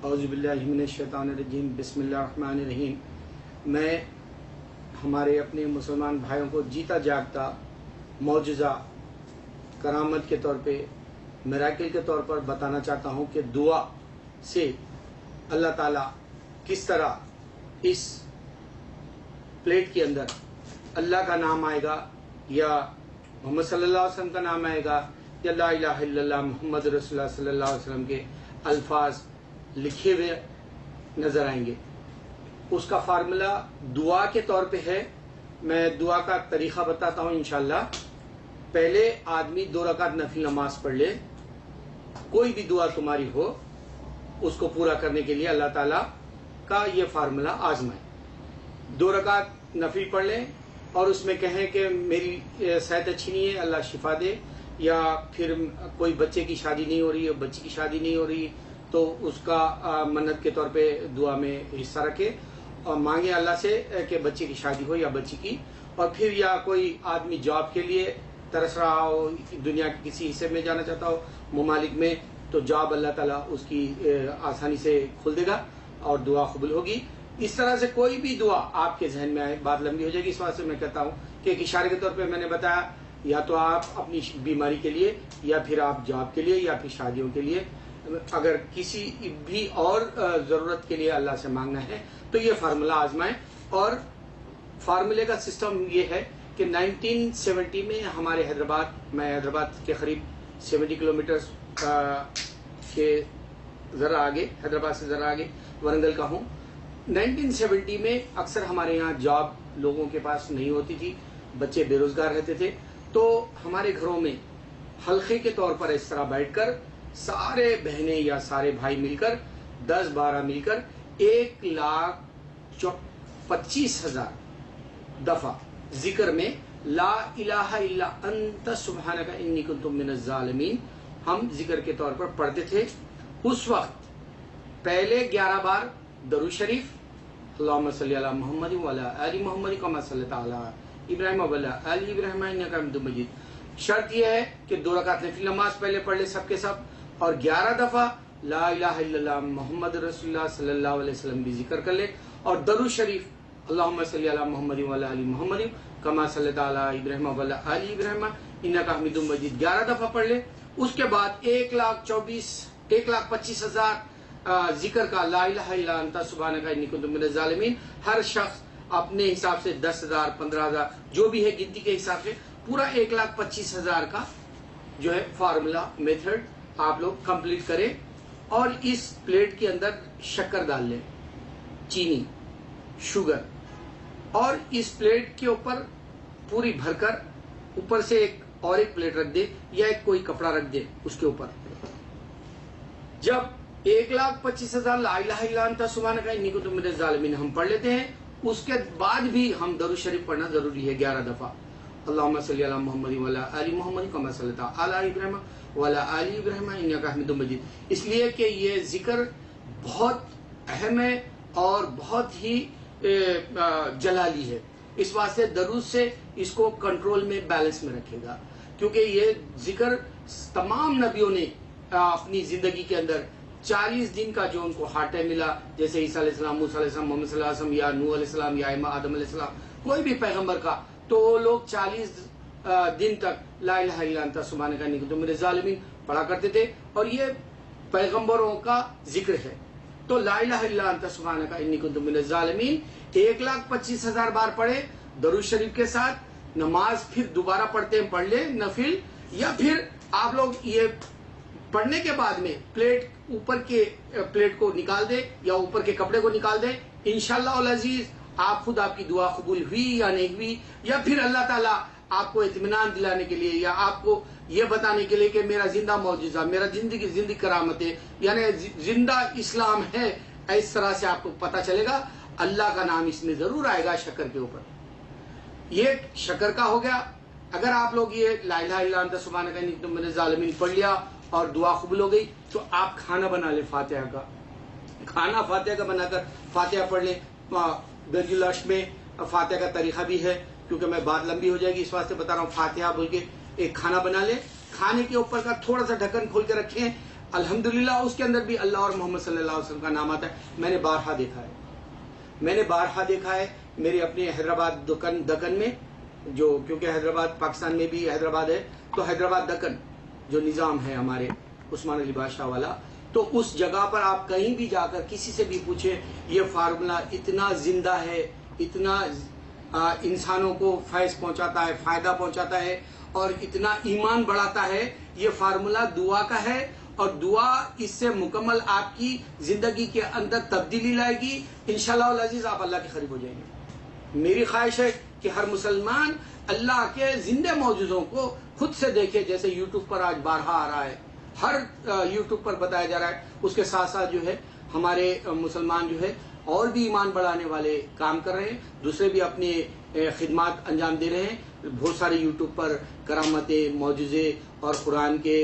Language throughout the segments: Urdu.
اعوذ باللہ من الشیطان الرجیم بسم اللہ الرحمن الرحیم۔ میں ہمارے اپنے مسلمان بھائیوں کو جیتا جاگتا معجزہ کرامت کے طور پہ، میراکل کے طور پر بتانا چاہتا ہوں کہ دعا سے اللہ تعالیٰ کس طرح اس پلیٹ کے اندر اللہ کا نام آئے گا یا محمد صلی اللہ علیہ وسلم کا نام آئے گا یا لا الہ الا اللہ محمد رسول اللہ صلی اللہ علیہ وسلم کے الفاظ لکھے ہوئے نظر آئیں گے۔ اس کا فارمولا دعا کے طور پہ ہے۔ میں دعا کا طریقہ بتاتا ہوں انشاءاللہ۔ پہلے آدمی 2 رکعت نفل نماز پڑھ لے، کوئی بھی دعا تمہاری ہو اس کو پورا کرنے کے لیے اللہ تعالیٰ کا یہ فارمولا آزمائے۔ 2 رکعت نفل پڑھ لیں اور اس میں کہیں کہ میری صحت اچھی نہیں ہے، اللہ شفا دے، یا پھر کوئی بچے کی شادی نہیں ہو رہی ہے، بچی کی شادی نہیں ہو رہی، تو اس کا منت کے طور پہ دعا میں حصہ رکھے اور مانگے اللہ سے کہ بچے کی شادی ہو یا بچی کی۔ اور پھر یا کوئی آدمی جاب کے لیے ترس رہا ہو، دنیا کے کسی حصے میں جانا چاہتا ہو ممالک میں، تو جاب اللہ تعالیٰ اس کی آسانی سے کھول دے گا اور دعا قبول ہوگی۔ اس طرح سے کوئی بھی دعا آپ کے ذہن میں آئے، بات لمبی ہو جائے گی، اس واسطے میں کہتا ہوں کہ ایک اشارے کے طور پہ میں نے بتایا، یا تو آپ اپنی بیماری کے لیے، یا پھر آپ جاب کے لیے، یا پھر شادیوں کے لیے، اگر کسی بھی اور ضرورت کے لیے اللہ سے مانگنا ہے تو یہ فارمولا آزمائیں۔ اور فارمولے کا سسٹم یہ ہے کہ 1970 میں ہمارے حیدرآباد، میں حیدرآباد کے قریب 70 کلومیٹر کے ذرا آگے، حیدرآباد سے ذرا آگے ورنگل کا ہوں۔ 1970 میں اکثر ہمارے یہاں جاب لوگوں کے پاس نہیں ہوتی تھی، بچے بے روزگار رہتے تھے، تو ہمارے گھروں میں حلقے کے طور پر اس طرح بیٹھ کر سارے بہنیں یا سارے بھائی مل کر 10-12 مل کر 1,25,000 دفعہ ذکر میں لا الہ الا انت سبحانک انی کنت من الظالمین ہم ذکر کے طور پر پڑھتے تھے۔ اس وقت پہلے 11 بار درود شریف، اللہم صلی علی محمد وعلی آل محمد کما صلیت علی ابراہیم وعلی آل ابراہیم انک حمید مجید۔ شرط یہ ہے کہ 2 رکعت نفل نماز پہلے پڑھ لے سب کے سب، اور 11 دفعہ لا الہ الا اللہ محمد رسول اللہ صلی اللہ علیہ وسلم بھی ذکر کر لے، اور درود شریف اللہم صلی علی محمد وعلی آل محمد کما صلیت علی ابراہیم وعلی آل ابراہیم انک حمید مجید 11 دفعہ پڑھ لے۔ اس کے بعد 1,25,000 ذکر کا لا الہ الا انت سبحانک انی کنت من الظالمین، ہر شخص اپنے حساب سے 10,000 15,000 جو بھی ہے گنتی کے حساب سے پورا 1,25,000 کا جو ہے فارمولا میتھڈ آپ لوگ کمپلیٹ کریں، اور اس پلیٹ کے اندر شکر ڈال لیں، چینی، شوگر، اور اس پلیٹ کے اوپر پوری بھر کر اوپر سے ایک پلیٹ رکھ دے یا ایک کوئی کپڑا رکھ دے اس کے اوپر۔ جب 1,25,000 لا الہ الا انت سبحانک انی کنت من الظالمین ہم پڑھ لیتے ہیں، اس کے بعد بھی ہم درود شریف پڑھنا ضروری ہے 11 دفعہ، اللہم صلی علی محمد وعلی آل محمد کما صلیت علی ابراہیم وعلی آل ابراہیم انک حمید مجید، اس لیے کہ یہ ذکر بہت اہم ہے اور بہت ہی جلالی ہے، اس واسطے درود سے اس کو کنٹرول میں، بیلنس میں رکھے گا، کیونکہ یہ ذکر تمام نبیوں نے اپنی زندگی کے اندر 40 دن کا جو ان کو ہارٹ ٹائم ملا، جیسے عیسیٰ علیہ السلام، موسیٰ علیہ السلام، محمد صلی اللہ علیہ وسلم، یا نوح علیہ السلام، یا آدم علیہ السلام، کوئی بھی پیغمبر کا، تو وہ لوگ 40 دن تک لا الہ الا انت سبحانک انی کنت من الظالمین پڑھا کرتے تھے، اور یہ پیغمبروں کا ذکر ہے۔ تو لا الہ الا انت سبحانک انی کنت من الظالمین 1,25,000 بار پڑھے درود شریف کے ساتھ، نماز پھر دوبارہ پڑھتے ہیں پڑھ لیں نفل، یا پھر آپ لوگ یہ پڑھنے کے بعد میں اوپر کے پلیٹ کو نکال دیں یا اوپر کے کپڑے کو نکال دیں، انشاءاللہ العزیز آپ خود آپ کی دعا قبول ہوئی یا نہیں ہوئی، یا پھر اللہ تعالیٰ آپ کو اطمینان دلانے کے لیے یا آپ کو یہ بتانے کے لیے کہ میرا زندہ معجزہ، میرا زندگی کرامت ہے، یعنی زندہ اسلام ہے، اس طرح سے آپ کو پتہ چلے گا، اللہ کا نام اس میں ضرور آئے گا شکر کے اوپر۔ یہ شکر کا ہو گیا۔ اگر آپ لوگ یہ لا الہ الا انت سبحانک انی کنت من الظالمین پڑھ لیا اور دعا قبول ہو گئی، تو آپ کھانا بنا لیں، فاتحہ کا کھانا فاتحہ کا بنا کر فاتحہ پڑھ لیں۔ درج العرش میں فاتحہ کا طریقہ بھی ہے، کیونکہ میں بات لمبی ہو جائے گی اس واسطے بتا رہا ہوں، فاتحہ بول کے ایک کھانا بنا لیں، کھانے کے اوپر کا تھوڑا سا ڈھکن کھول کے رکھیں، الحمدللہ اس کے اندر بھی اللہ اور محمد صلی اللہ علیہ وسلم کا نام آتا ہے. میں نے بارہا دیکھا ہے میرے اپنے حیدرآباد دکن میں، جو کیونکہ حیدرآباد پاکستان میں بھی حیدرآباد ہے، تو حیدرآباد دکن جو نظام ہے ہمارے عثمان علی بادشاہ والا، تو اس جگہ پر آپ کہیں بھی جا کر کسی سے بھی پوچھیں، یہ فارمولا اتنا زندہ ہے، اتنا انسانوں کو فیض پہنچاتا ہے، فائدہ پہنچاتا ہے اور اتنا ایمان بڑھاتا ہے. یہ فارمولا دعا کا ہے، اور دعا اس سے مکمل آپ کی زندگی کے اندر تبدیلی لائے گی. انشاءاللہ العزیز آپ اللہ کے قریب ہو جائیں گے. میری خواہش ہے کہ ہر مسلمان اللہ کے زندہ معجزوں کو خود سے دیکھے، جیسے یوٹیوب پر آج بارہا آ رہا ہے، ہر یوٹیوب پر بتایا جا رہا ہے. اس کے ساتھ ساتھ جو ہے ہمارے مسلمان جو ہے اور بھی ایمان بڑھانے والے کام کر رہے ہیں، دوسرے بھی اپنی خدمات انجام دے رہے ہیں. بہت سارے یوٹیوب پر کرامتیں، معجزے اور قرآن کے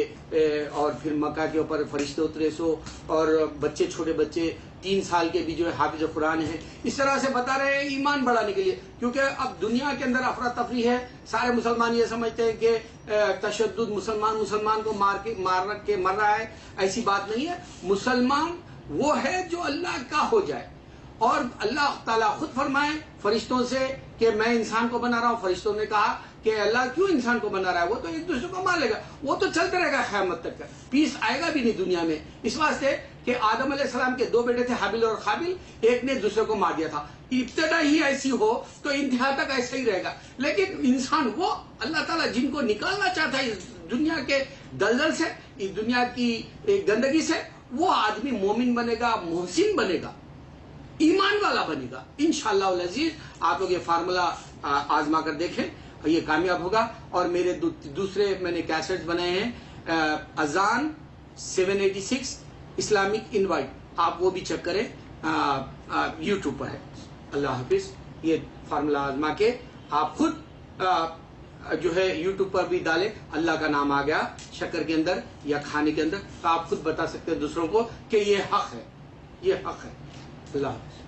اور پھر مکہ کے اوپر فرشتے اترے سو، اور بچے، چھوٹے بچے 3 سال کے بھی جو ہے حافظ قرآن ہیں. اس طرح سے بتا رہے ہیں ایمان بڑھانے کے لیے، کیونکہ اب دنیا کے اندر افراتفری ہے. سارے مسلمان یہ سمجھتے ہیں کہ تشدد مسلمان کو مر رہا ہے. ایسی بات نہیں ہے. مسلمان وہ ہے جو اللہ کا ہو جائے، اور اللہ تعالیٰ خود فرمائے فرشتوں سے کہ میں انسان کو بنا رہا ہوں. فرشتوں نے کہا کہ اللہ کیوں انسان کو بنا رہا ہے؟ وہ تو ایک دوسرے کو مار لے گا، وہ تو چلتے رہے گا قیامت تک کا، پیس آئے گا بھی نہیں دنیا میں. اس واسطے کہ آدم علیہ السلام کے 2 بیٹے تھے، حابیل اور قابیل، ایک نے دوسرے کو مار دیا تھا. ابتدا ہی ایسی ہو تو انتہا تک ایسا ہی رہے گا. لیکن انسان وہ اللہ تعالیٰ جن کو نکالنا چاہتا ہے اس دنیا کے دلدل سے، اس دنیا کی گندگی سے، وہ آدمی مومن بنے گا، محسن بنے گا، ایمان والا بنے گا. انشاءاللہ العزیز آپ لوگ یہ فارمولا آزما کر دیکھیں، یہ کامیاب ہوگا. اور میرے دوسرے میں نے کیسٹس بنائے ہیں، اذان 786 اسلامک انوائٹ، آپ وہ بھی چیک کریں، یوٹیوب پر ہے. اللہ حافظ. یہ فارمولا آزما کے آپ خود جو ہے یوٹیوب پر بھی ڈالیں، اللہ کا نام آ گیا شکر کے اندر یا کھانے کے اندر، تو آپ خود بتا سکتے ہیں دوسروں کو کہ یہ حق ہے، یہ حق ہے. اللہ حافظ.